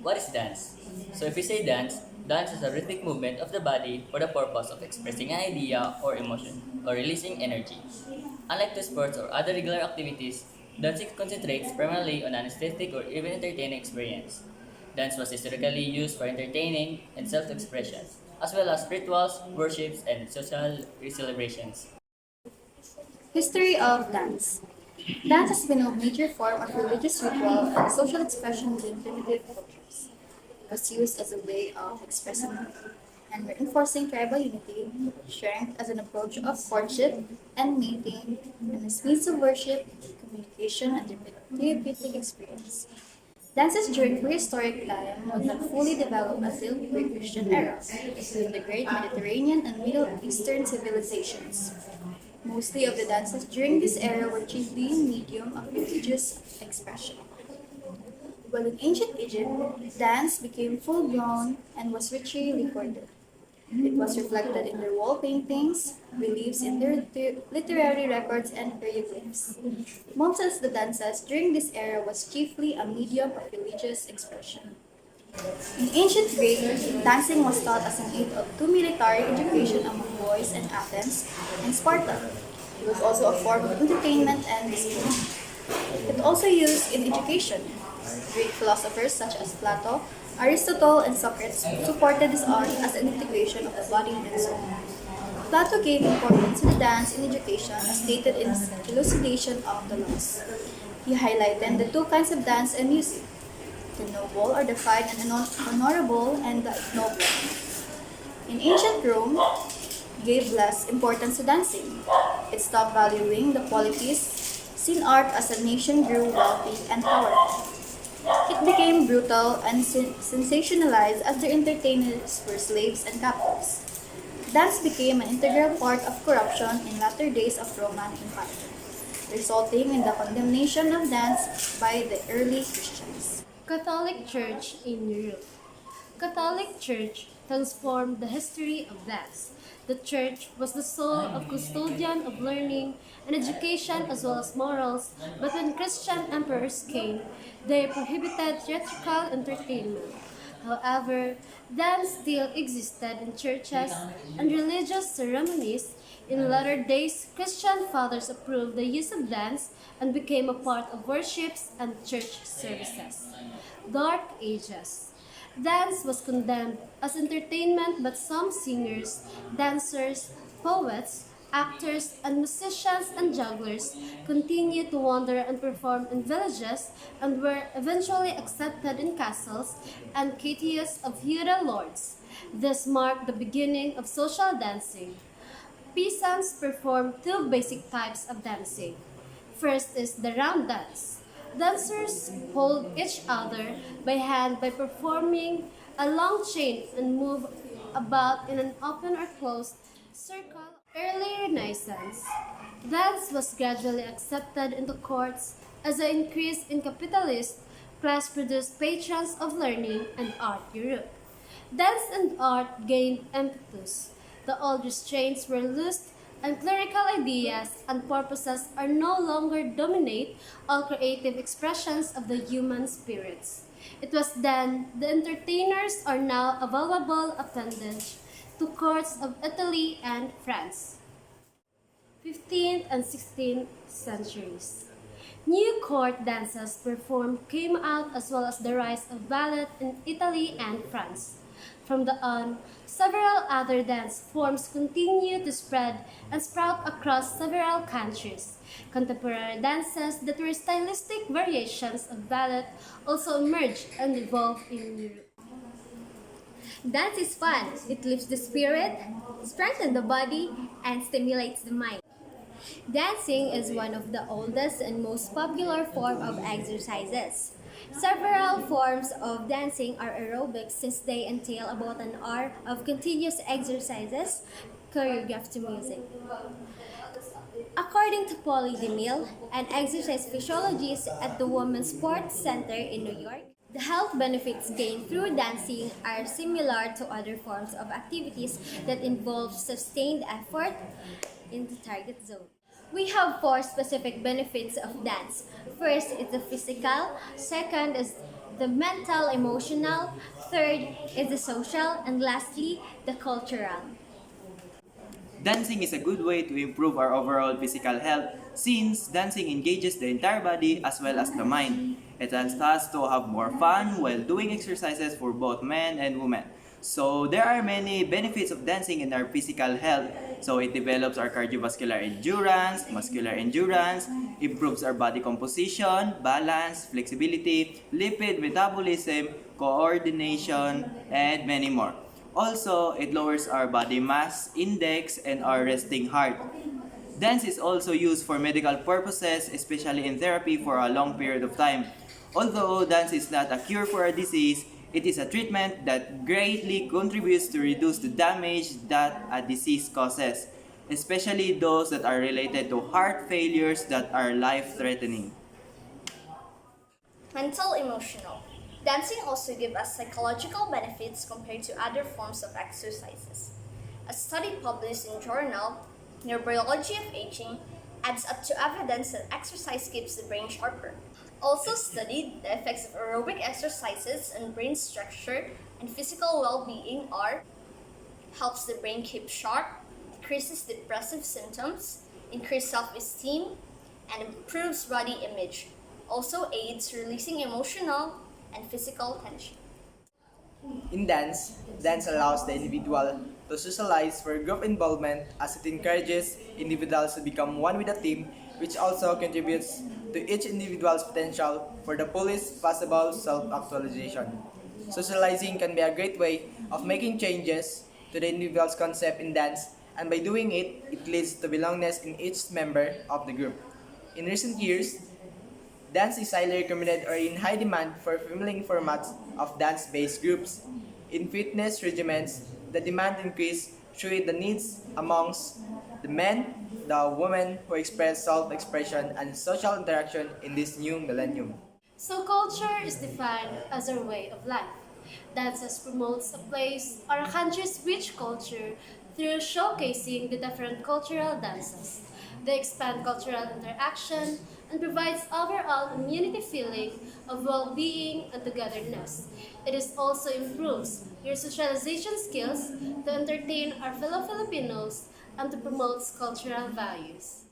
What is dance? So if we say dance, dance is a rhythmic movement of the body for the purpose of expressing an idea or emotion or releasing energy. Unlike the sports or other regular activities, dancing concentrates primarily on an aesthetic or even entertaining experience. Dance was historically used for entertaining and self-expression, as well as rituals, worships, and social celebrations. History of dance. Dance has been a major form of religious ritual and social expression in primitive cultures. It was used as a way of expressing and reinforcing tribal unity, strength as an approach of courtship and mating, and as means of worship, communication, and therapeutic experience. Dances during prehistoric time was not fully developed until pre-Christian era, in the great Mediterranean and Middle Eastern civilizations. Mostly of the dances during this era were chiefly medium of religious expression. While in ancient Egypt, dance became full-blown and was richly recorded. It was reflected in their wall paintings, reliefs in their literary records, and hieroglyphs. Most of the dances during this era was chiefly a medium of religious expression. In ancient Greece, dancing was taught as an aid to military education among boys in Athens and Sparta. It was also a form of entertainment and discipline. It also used in education. Greek philosophers such as Plato, Aristotle, and Socrates supported this art as an integration of the body and soul. Plato gave importance to the dance in education as stated in his elucidation of the laws. He highlighted the two kinds of dance and music, the noble or the fine and honorable, and the ignoble. In ancient Rome, gave less importance to dancing. It stopped valuing the qualities, seen art as a nation grew wealthy and powerful. It became brutal and sensationalized as their entertainers were slaves and captives. Dance became an integral part of corruption in latter days of Roman Empire, resulting in the condemnation of dance by the early Christians. Catholic Church in Europe. Catholic Church transformed the history of dance. The Church was the sole of custodian of learning and education as well as morals, but when Christian emperors came, they prohibited theatrical entertainment. However, dance still existed in churches and religious ceremonies. In latter days, Christian fathers approved the use of dance and became a part of worships and church services. Dark Ages. Dance was condemned as entertainment, but some singers, dancers, poets, actors, and musicians and jugglers continued to wander and perform in villages and were eventually accepted in castles and catheads of feudal lords. This marked the beginning of social dancing. Peasants perform two basic types of dancing. First is the round dance. Dancers hold each other by hand by performing a long chain and move about in an open or closed circle. Early Renaissance. Dance was gradually accepted into courts as an increase in capitalist class-produced patrons of learning and art Europe. Dance and art gained impetus. The old restraints were loosed and clerical ideas and purposes are no longer dominate all creative expressions of the human spirits. It was then the entertainers are now a valuable appendage to courts of Italy and France. 15th and 16th centuries. New court dances performed came out as well as the rise of ballet in Italy and France. From the on, several other dance forms continued to spread and sprout across several countries. Contemporary dances that were stylistic variations of ballet also emerged and evolved in Europe. Dance is fun. It lifts the spirit, strengthens the body, and stimulates the mind. Dancing is one of the oldest and most popular form of exercises. Several forms of dancing are aerobic since they entail about an hour of continuous exercises choreographed to music. According to Polly DeMille, an exercise physiologist at the Women's Sports Center in New York, the health benefits gained through dancing are similar to other forms of activities that involve sustained effort in the target zone. We have four specific benefits of dance. First is the physical, second is the mental, emotional, third is the social, and lastly, the cultural. Dancing is a good way to improve our overall physical health since dancing engages the entire body as well as the mind. It helps us to have more fun while doing exercises for both men and women. So there are many benefits of dancing in our physical health. So it develops our cardiovascular endurance, muscular endurance, improves our body composition, balance, flexibility, lipid metabolism, coordination, and many more. Also, it lowers our body mass index and our resting heart. Dance is also used for medical purposes, especially in therapy for a long period of time. Although dance is not a cure for a disease, it is a treatment that greatly contributes to reduce the damage that a disease causes, especially those that are related to heart failures that are life-threatening. Mental emotional. Dancing also gives us psychological benefits compared to other forms of exercises. A study published in journal Neurobiology of Aging adds up to evidence that exercise keeps the brain sharper. Also studied the effects of aerobic exercises on brain structure and physical well-being are helps the brain keep sharp, decreases depressive symptoms, increases self-esteem, and improves body image. Also aids releasing emotional and physical tension. In dance, dance allows the individual to socialize for group involvement as it encourages individuals to become one with a team, which also contributes to each individual's potential for the fullest possible self-actualization. Socializing can be a great way of making changes to the individual's concept in dance, and by doing it, it leads to belongingness in each member of the group. In recent years, dance is highly recommended or in high demand for familiar formats of dance-based groups. In fitness regimens, the demand increased through the needs amongst the men, the women who express self-expression and social interaction in this new millennium. So culture is defined as our way of life. Dances promotes a place or a country's rich culture through showcasing the different cultural dances. They expand cultural interaction and provides overall community feeling of well-being and togetherness. It is also improves your socialization skills to entertain our fellow Filipinos and to promote cultural values.